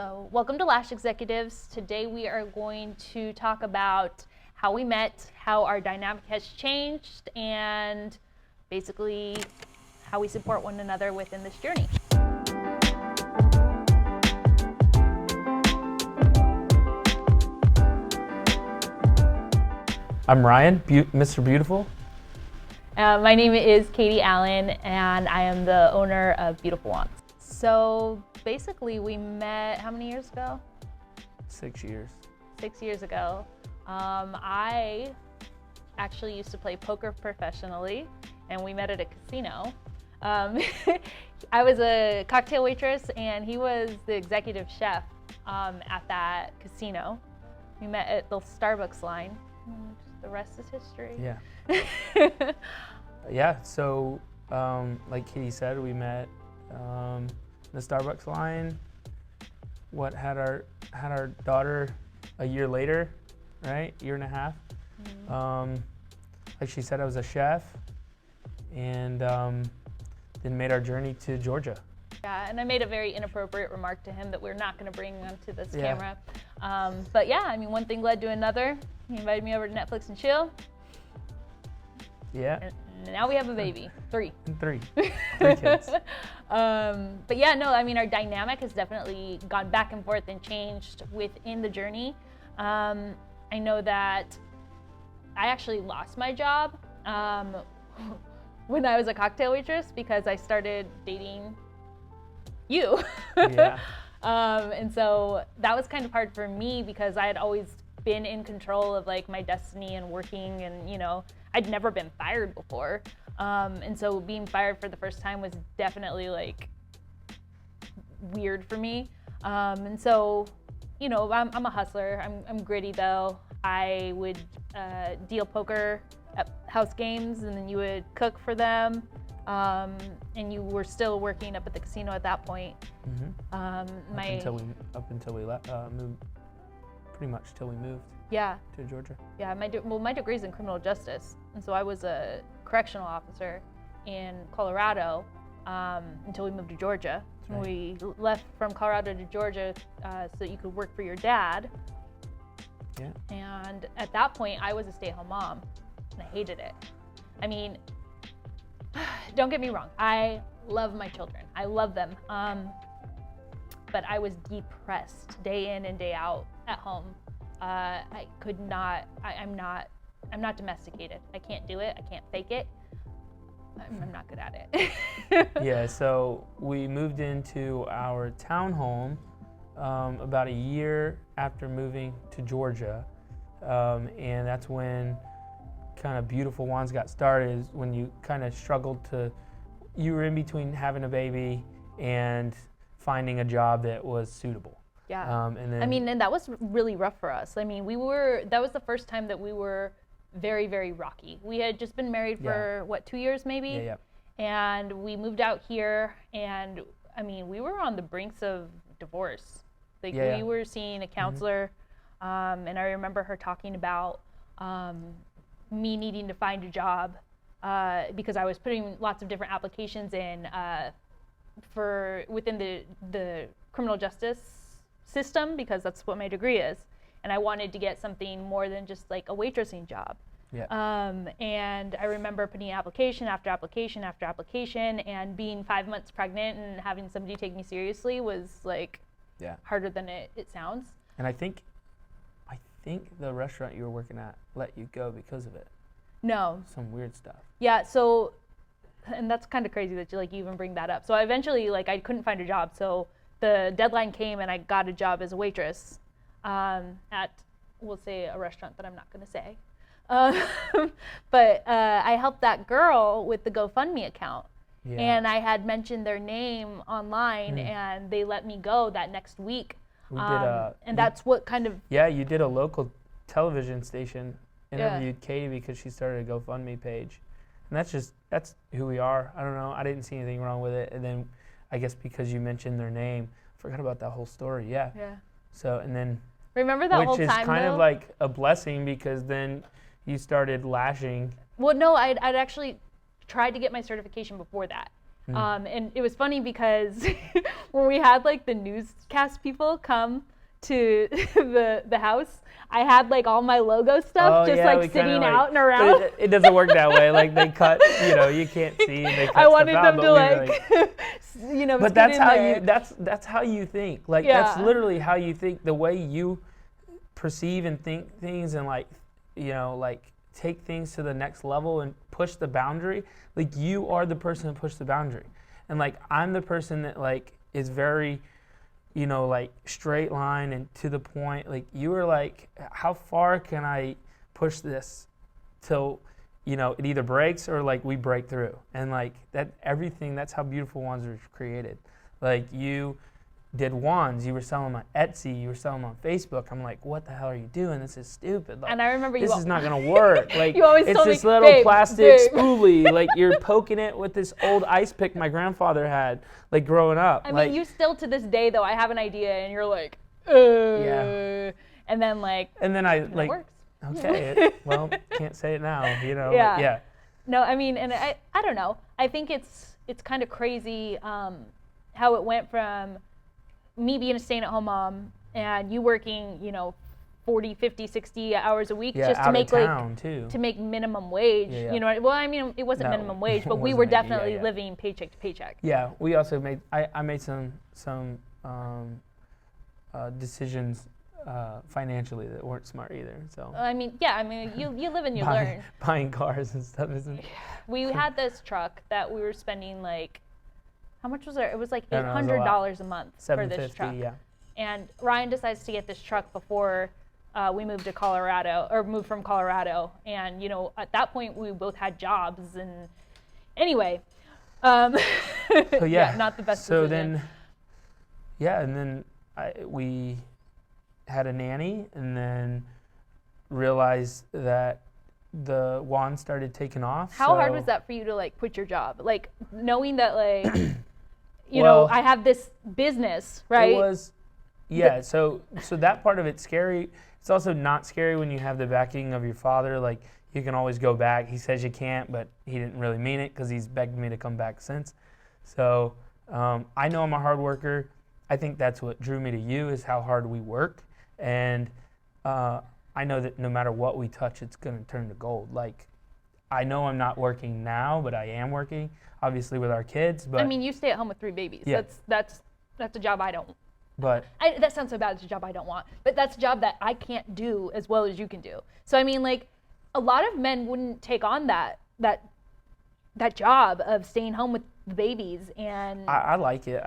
So welcome to Lash Executives. Today we are going to talk about how we met, how our dynamic has changed, and basically how we support one another within this journey. I'm Ryan, Mr. Beautiful. My name is Katie Allen, and I am the owner of Beyoutiful Wandz. So basically we met, how many years ago? 6 years. 6 years ago. I actually used to play poker professionally, and we met at a casino. I was a cocktail waitress, and he was the executive chef at that casino. We met at the Starbucks line. The rest is history. Yeah. Yeah, so like Katie said, we met the Starbucks line. Had our daughter a year later, right? Year and a half. Mm-hmm. Like she said, I was a chef, and then made our journey to Georgia. Yeah, and I made a very inappropriate remark to him that we're not going to bring onto this camera. But yeah, I mean, one thing led to another. He invited me over to Netflix and chill. Yeah. And now we have a baby. Three kids. But yeah, no, I mean, our dynamic has definitely gone back and forth and changed within the journey. I know that I actually lost my job when I was a cocktail waitress because I started dating you. Yeah. And so that was kind of hard for me because I had always been in control of like my destiny and working, and you know, I'd never been fired before. And so being fired for the first time was definitely like weird for me. And so, you know, I'm a hustler. I'm gritty though. I would deal poker at house games, and then you would cook for them. And you were still working up at the casino at that point. Mm-hmm. Up until we moved, pretty much till we moved. Yeah. To Georgia. Yeah, my degree is in criminal justice, and so I was a correctional officer in Colorado until we moved to Georgia. Right. We left from Colorado to Georgia so that you could work for your dad. Yeah. And at that point, I was a stay-at-home mom, and I hated it. I mean, don't get me wrong, I love my children. I love them. But I was depressed day in and day out at home. I could not, I'm not domesticated. I can't do it. I can't fake it. I'm not good at it. Yeah, so we moved into our townhome about a year after moving to Georgia. And that's when kind of Beyoutiful Wandz got started, is when you kind of struggled you were in between having a baby and finding a job that was suitable. Yeah. And that was really rough for us. I mean, that was the first time that we were very, very rocky. We had just been married for 2 years maybe? Yeah. And we moved out here, and I mean, we were on the brinks of divorce. Like we were seeing a counselor, and I remember her talking about me needing to find a job because I was putting lots of different applications in for within the criminal justice system, because that's what my degree is, and I wanted to get something more than just like a waitressing job. Yeah. And I remember putting application after application after application, and being 5 months pregnant and having somebody take me seriously was like harder than it sounds. And I think the restaurant you were working at let you go because of it. No. Some weird stuff. Yeah, so, and that's kind of crazy that you even bring that up. So eventually, I couldn't find a job, so the deadline came and I got a job as a waitress at, we'll say, a restaurant that I'm not going to say. But I helped that girl with the GoFundMe account. Yeah. And I had mentioned their name online, and they let me go that next week. That's what kind of... Yeah, you did a local television station, interviewed Katie because she started a GoFundMe page. And that's who we are. I don't know. I didn't see anything wrong with it. And then I guess because you mentioned their name, I forgot about that whole story. Yeah. So, and then... Remember that whole time, which is kind of like a blessing, because then you started lashing. Well, no, I'd actually tried to get my certification before that. And it was funny because when we had like the newscast people come to the house, I had like all my logo stuff like sitting out and around. It doesn't work that way. Like they cut, you can't see. And they cut I wanted stuff them out, to But that's how you think. Like that's literally how you think. The way you perceive and think things, and like take things to the next level and push the boundary. Like you are the person who pushed the boundary, and like I'm the person that like is very, like straight line and to the point. Like you were like, how far can I push this till it either breaks or like we break through, and like that everything. That's how Beyoutiful Wandz was created. Like you did Wandz, you were selling on Etsy, you were selling on Facebook. I'm like, what the hell are you doing? This is stupid. Like, and I remember this is not gonna work. Like you always it's told this me, little plastic spoolie. Like you're poking it with this old ice pick my grandfather had, like growing up. I mean, you still to this day though, I have an idea and you're like, and then it works. Okay, well, can't say it now, Yeah. No, I mean, and I don't know. I think it's kind of crazy how it went from me being a stay-at-home mom and you working, 40, 50, 60 hours a week just to make to make minimum wage. Yeah. Well, I mean, it wasn't minimum wage, but we were definitely living paycheck to paycheck. Yeah, we also made I made some decisions financially that weren't smart either. So you live and you learn. Buying cars and stuff isn't. We had this truck that we were spending like, how much was it? It was like $800 a month for this truck. Yeah. And Ryan decides to get this truck before we moved to Colorado, or moved from Colorado. And at that point we both had jobs, and anyway, not the best. So decision. then, we had a nanny, and then realized that the Wandz started taking off. How hard was that for you to like quit your job, like knowing that like I have this business, right? It was, so that part of it's scary. It's also not scary when you have the backing of your father. Like you can always go back. He says you can't, but he didn't really mean it because he's begged me to come back since. So I know I'm a hard worker. I think that's what drew me to you, is how hard we work. And I know that no matter what we touch, it's going to turn to gold. Like, I know I'm not working now, but I am working, obviously, with our kids. But I mean, you stay at home with 3 babies. Yeah. That's a job I don't. But that sounds so bad. It's a job I don't want. But that's a job that I can't do as well as you can do. So I mean, like, a lot of men wouldn't take on that job of staying home with the babies. And I like it.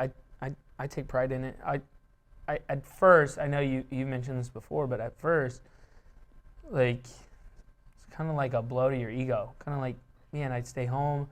I take pride in it. I at first, I know you mentioned this before, but at first, like, it's kind of like a blow to your ego. Kind of like, man, I'd stay home.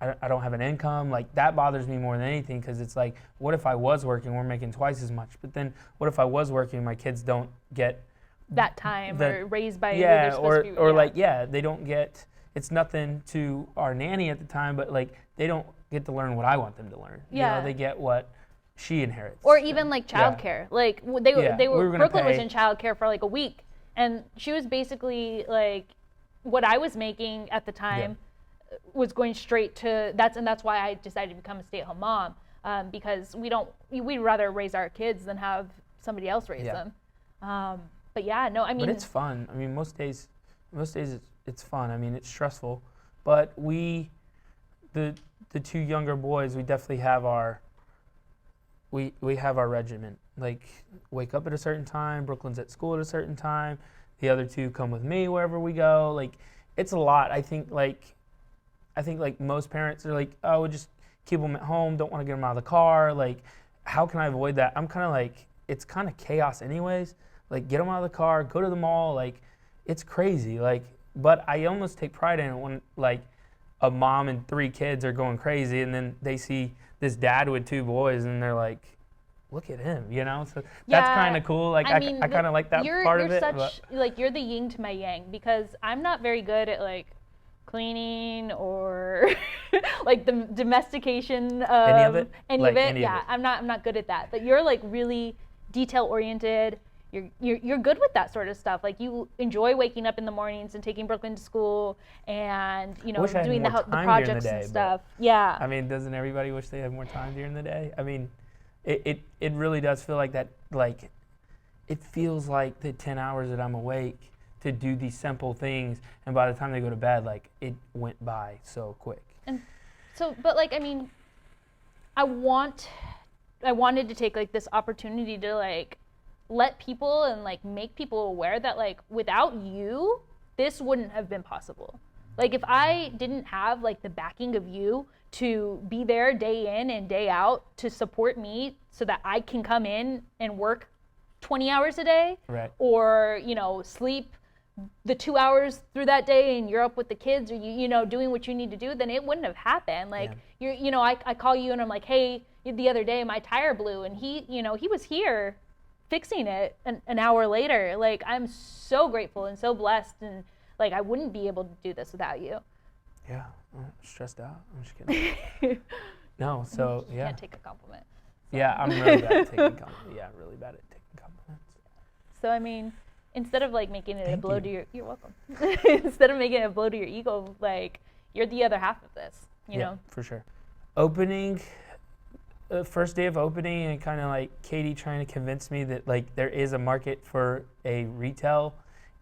I don't have an income. Like, that bothers me more than anything, because it's like, what if I was working? We're making twice as much. But then what if I was working, my kids don't get that time or raised by they don't get, it's nothing to our nanny at the time, but like they don't get to learn what I want them to learn. They get what she inherits. Or even like childcare. Like Brooklyn was in childcare for like a week, and she was basically like, what I was making at the time was going straight to that's why I decided to become a stay-at-home mom, because we'd rather raise our kids than have somebody else raise them. But it's fun. I mean, most days it's fun. I mean, it's stressful, but the 2 younger boys, we definitely have our regimen. Like, wake up at a certain time, Brooklyn's at school at a certain time, the other 2 come with me wherever we go. Like, it's a lot. I think most parents are like, oh, we'll just keep them at home, don't want to get them out of the car. Like, how can I avoid that? I'm kind of like, it's kind of chaos anyways. Like, get them out of the car, go to the mall. Like, it's crazy. Like, but I almost take pride in it when, like, a mom and 3 kids are going crazy, and then they see this dad with 2 boys, and they're like, look at him, So that's kind of cool. Like, I kind of like that part of it. You're the yin to my yang, because I'm not very good at, like, cleaning or like the domestication of any of it. I'm not good at that. But you're like really detail oriented. you're good with that sort of stuff. Like you enjoy waking up in the mornings and taking Brooklyn to school and, you know, Wish I had doing more the time during projects the day, and stuff. Yeah. I mean, doesn't everybody wish they had more time during the day? I mean, it really does feel like that, like, it feels like the 10 hours that I'm awake to do these simple things, and by the time they go to bed, like, it went by so quick. And so, but like, I mean, I wanted to take like this opportunity to like let people and like make people aware that like without you, this wouldn't have been possible. Like if I didn't have like the backing of you to be there day in and day out to support me so that I can come in and work 20 hours a day, right, or, you know, sleep the 2 hours through that day and you're up with the kids, or you know, doing what you need to do, then it wouldn't have happened. Like you know, I call you and I'm like, hey, the other day my tire blew, and he, you know, he was here fixing it an hour later. Like I'm so grateful and so blessed, and like I wouldn't be able to do this without you. Yeah, I'm stressed out. I'm just kidding. No, so You can't take a compliment. So. Yeah, I'm really bad at taking compliments. Yeah, really bad at taking compliments. So I mean, instead of like making it Thank a blow you. to your, you're welcome. Instead of making it a blow to your ego, like you're the other half of this, you know? For sure. Opening, first day of opening, and kind of like Katie trying to convince me that like there is a market for a retail,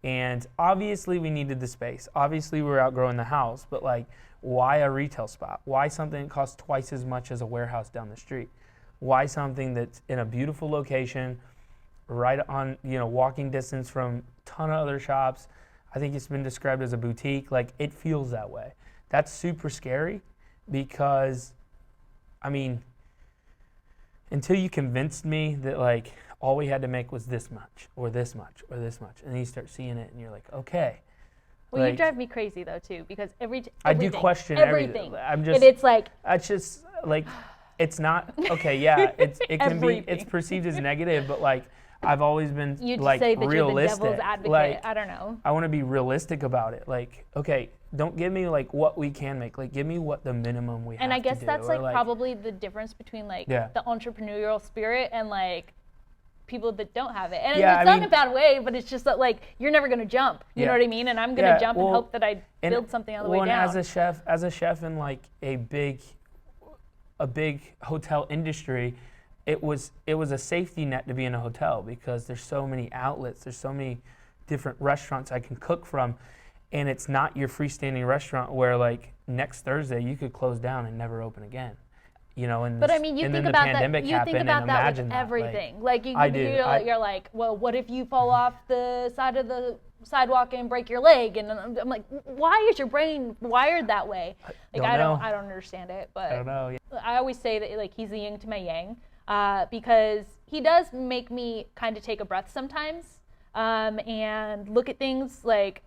and obviously we needed the space. Obviously we were outgrowing the house, but like why a retail spot? Why something that costs twice as much as a warehouse down the street? Why something that's in a beautiful location, right on, you know, walking distance from a ton of other shops? I think it's been described as a boutique. Like it feels that way. That's super scary because, I mean, until you convinced me that like all we had to make was this much or this much or this much, and then you start seeing it and you're like, okay. Well, like, you drive me crazy though too, because I do question everything. I'm just. And it's like. It's just like, it's not okay. Yeah, it can be. It's perceived as negative, but like I've always been You just like say that realistic. you're the devil's advocate. Like, I don't know. I want to be realistic about it. Like, okay, don't give me like what we can make. Like, give me what the minimum we have to do. And I guess that's or, like probably the difference between like the entrepreneurial spirit and like people that don't have it. And it's not in a bad way, but it's just that like you're never gonna jump. You know what I mean? And I'm gonna jump and hope that I build something on the way down. As a chef in like a big hotel industry, it was a safety net to be in a hotel because there's so many outlets, there's so many different restaurants I can cook from, and it's not your freestanding restaurant where like next Thursday you could close down and never open again. You know, and but I mean, you think about that. You think about that with everything. Like you're like, well, what if you fall off the side of the sidewalk and break your leg? And I'm like, why is your brain wired that way? Like I don't understand it. But I don't know. Yeah. I always say that like he's the yin to my yang, because he does make me kind of take a breath sometimes, and look at things like,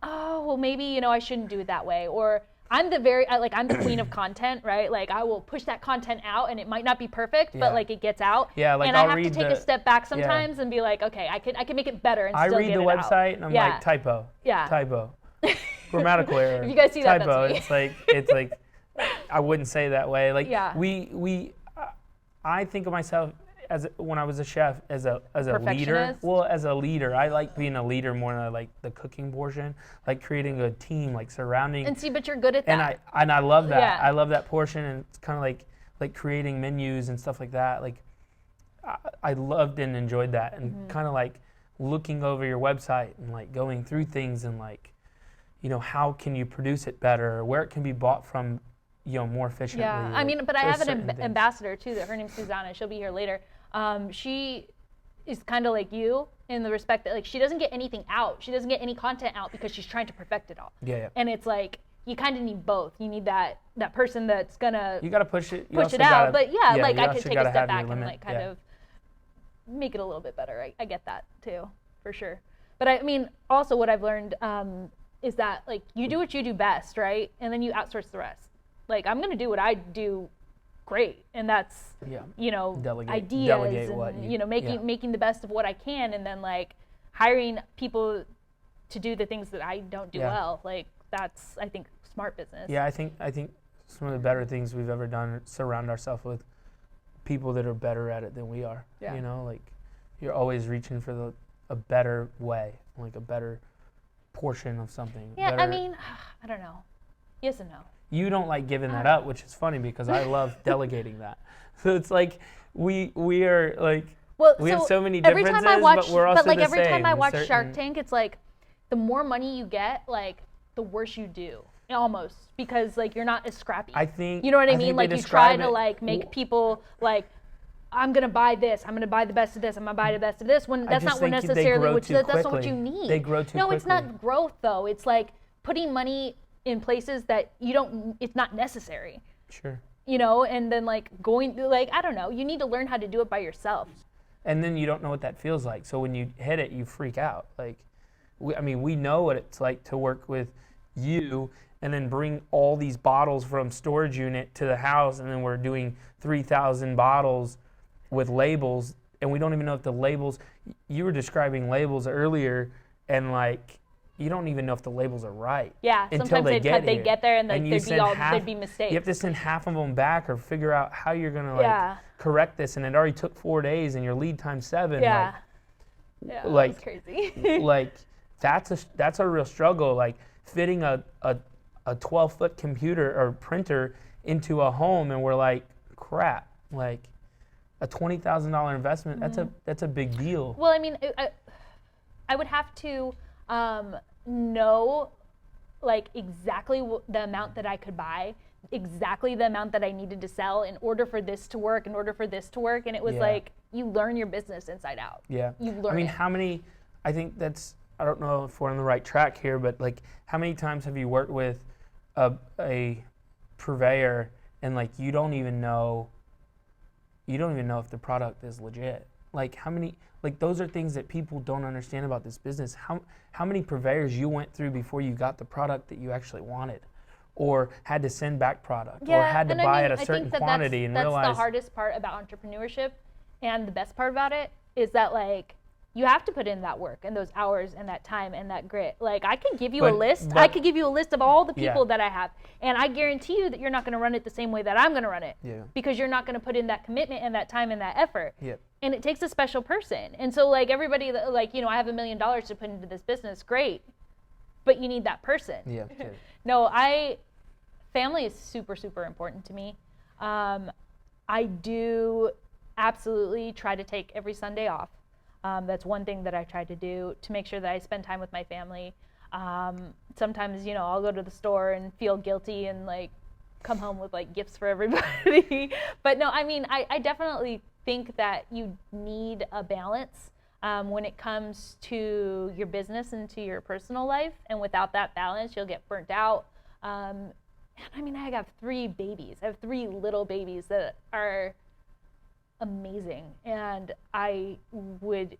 oh, well, maybe, you know, I shouldn't do it that way, or I'm the queen of content, right? Like I will push that content out, and it might not be perfect, but like it gets out. Yeah, like and I'll I have to take a step back sometimes and be like, okay, I can make it better and still get it out. I read the website and I'm like, typo. Yeah. Typo. Grammatical error. If you guys see that, typo. that's me. It's like I wouldn't say that way. Like I think of myself when I was a chef as a leader. Well, as a leader, I like being a leader more than I like the cooking portion, like creating a team, like surrounding. And see, but you're good at that. And I love that. Yeah. I love that portion, and it's kind of like creating menus and stuff like that. Like I loved and enjoyed that, and kind of like looking over your website and like going through things and like, you know, how can you produce it better, where it can be bought from, you know, more efficiently. Yeah, I mean, but I have an ambassador too. Her name's Susanna. She'll be here later. She is kind of like you in the respect that like she doesn't get anything out. She doesn't get any content out because she's trying to perfect it all. Yeah. And it's like you kind of need both. You need that person that's gonna you gotta push it out. But like I could take a step back and like kind of make it a little bit better. I get that too, for sure. But I mean, also what I've learned is that like you do what you do best, right? And then you outsource the rest. Like I'm gonna do what I do great, and that's you know, ideas and you know, making the best of what I can, and then like hiring people to do the things that I don't do well. Like that's, I think, smart business. Yeah, I think some of the better things we've ever done is surround ourselves with people that are better at it than we are. You know, like You're always reaching for a better way, like a better portion of something. Yeah, better. I mean, I don't know. Yes and no. You don't like giving that up, which is funny because I love delegating that. So it's like we are like we have so many differences, every time I watch, but we're also the every same. time I watch Shark Tank, it's like the more money you get, like the worse you do, almost, because like you're not as scrappy. I think you know what I mean. Like you try to it, like make people like, I'm gonna buy this. I'm gonna buy the best of this. I'm gonna buy the best of this. When that's not what necessarily, that's not what you need. They grow too quickly. No, it's not growth though. It's like putting money in places that you don't. It's not necessary. Sure. You know, and then like going like I don't know. You need to learn how to do it by yourself. And then you don't know what that feels like. So when you hit it, you freak out. Like, we know what it's like to work with you and then bring all these bottles from storage unit to the house, and then we're doing 3,000 bottles with labels, and we don't even know if the labels, you were describing labels earlier, and like, you don't even know if the labels are right. Yeah, sometimes they'd get there and there'd be mistakes. You have to send half of them back or figure out how you're gonna like correct this, and it already took 4 days and your lead time's 7. Yeah. Like, that's crazy. like that's a real struggle. Like fitting a 12-foot computer or printer into a home, and we're like, crap, like a $20,000 investment. That's a big deal. Well, I mean, I would have to know like exactly the amount that I could buy, exactly the amount that I needed to sell in order for this to work, and it was like you learn your business inside out. Yeah. You learn. I mean, it. how many? I think that's. I don't know if we're on the right track here, but like, how many times have you worked with a purveyor and like you don't even know if the product is legit? Like how many? Like those are things that people don't understand about this business. How many purveyors you went through before you got the product that you actually wanted, or had to send back product, or had to buy at a certain quantity and realize. That's the hardest part about entrepreneurship, and the best part about it is that like you have to put in that work and those hours and that time and that grit. Like I can give you a list. I could give you a list of all the people that I have, and I guarantee you that you're not going to run it the same way that I'm going to run it. Yeah. Because you're not going to put in that commitment and that time and that effort. Yeah. And it takes a special person. And so like everybody, like, you know, I have $1 million to put into this business. Great. But you need that person. Yeah. Okay. No, family is super, super important to me. I do absolutely try to take every Sunday off. That's one thing that I try to do to make sure that I spend time with my family. Sometimes, you know, I'll go to the store and feel guilty and like come home with like gifts for everybody. But no, I mean, I definitely think that you need a balance when it comes to your business and to your personal life. And without that balance, you'll get burnt out. I mean, I have 3 babies. I have 3 little babies that are amazing, and I would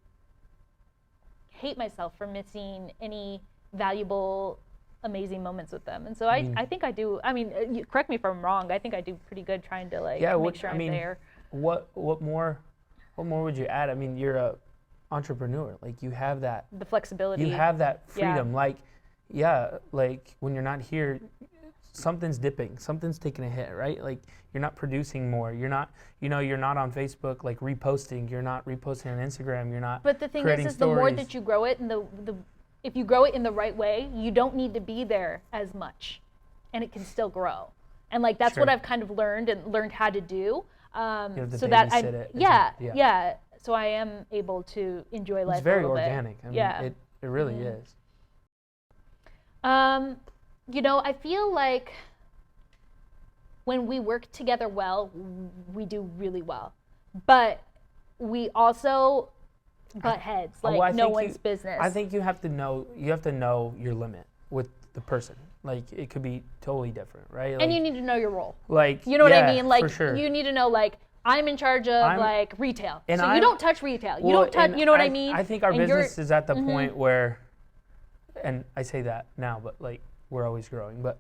hate myself for missing any valuable, amazing moments with them. And so I think I do. I mean, correct me if I'm wrong. I think I do pretty good trying to like make sure I'm there. What more would you add? I mean, you're a entrepreneur. Like you have that the flexibility. You have that freedom. Yeah. Like when you're not here, something's dipping, something's taking a hit, right? Like you're not producing more. You're not, you're not on Facebook like reposting. You're not reposting on Instagram. You're not. But the thing is the more that you grow it, and if you grow it in the right way, you don't need to be there as much, and it can still grow. And like that's what I've kind of learned how to do. So that so I am able to enjoy life. It's very a little organic. bit. I mean, it really is. You know, I feel like when we work together well, we do really well. But we also butt heads like no one's business. I think you have to know your limit with the person. Like it could be totally different, right? Like, and you need to know your role. Like you know what I mean? Like for sure. You need to know like I'm in charge of like retail. So you don't touch retail. You don't touch, you know what I mean? I think our business is at the point where, and I say that now, but like we're always growing, but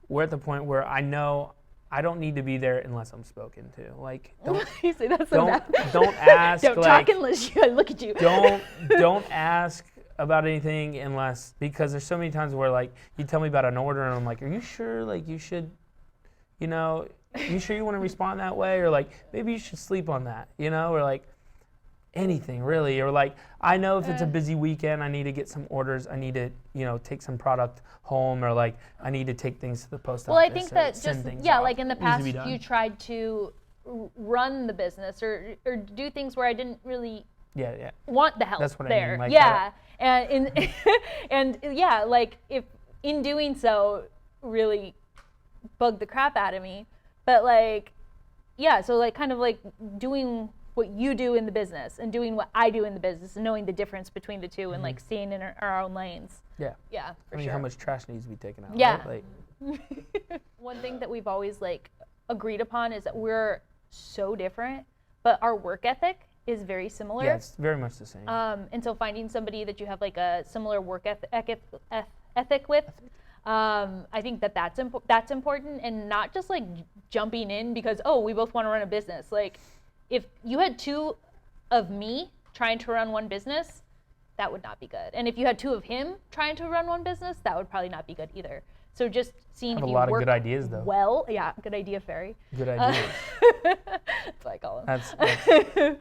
we're at the point where I know I don't need to be there unless I'm spoken to. Like don't you say that so bad. Don't ask. Don't talk unless you look at you. Don't ask about anything unless, because there's so many times where like you tell me about an order and I'm like, are you sure like you should, you sure you want to respond that way, or like maybe you should sleep on that, or like, anything really, or like I know if it's a busy weekend, I need to get some orders, I need to, you know, take some product home, or like I need to take things to the post office. Well, I think that send just, things yeah, off. like in the Needs to past, be done. you tried to run the business or do things where I didn't really Yeah. want the help That's what I there. mean, like yeah. And and yeah, like if in doing so really bugged the crap out of me. But like, yeah, so like kind of like doing what you do in the business and doing what I do in the business and knowing the difference between the two and like staying in our own lanes. Yeah. Yeah, for I mean, sure. how much trash needs to be taken out? Yeah. Right? Like, One thing that we've always like agreed upon is that we're so different, but our work ethic is very similar. yeah, it's very much the same. And so finding somebody that you have like a similar work ethic with, I think that's important, and not just like jumping in because, oh, we both want to run a business. Like if you had two of me trying to run one business, that would not be good. And if you had two of him trying to run one business, that would probably not be good either. So just seeing Have if a you lot of work good ideas though. well. Yeah, good idea, Fairy. Good ideas. That's what I call him. That's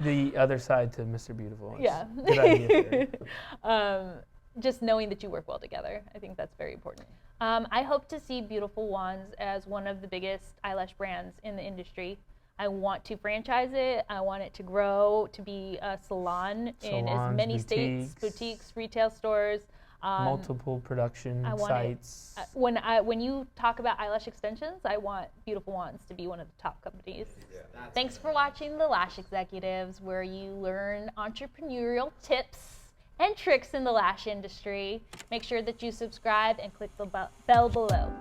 the other side to Mr. Beautiful. It's Yeah. Good idea. Fairy. Just knowing that you work well together. I think that's very important. I hope to see Beyoutiful Wandz as one of the biggest eyelash brands in the industry. I want to franchise it. I want it to grow to be a salon in as Salons, many states, boutiques, retail stores. Multiple production I want sites. When you talk about eyelash extensions, I want Beyoutiful Wandz to be one of the top companies. Thanks for watching The Lash Executives, where you learn entrepreneurial tips and tricks in the lash industry. Make sure that you subscribe and click the bell below.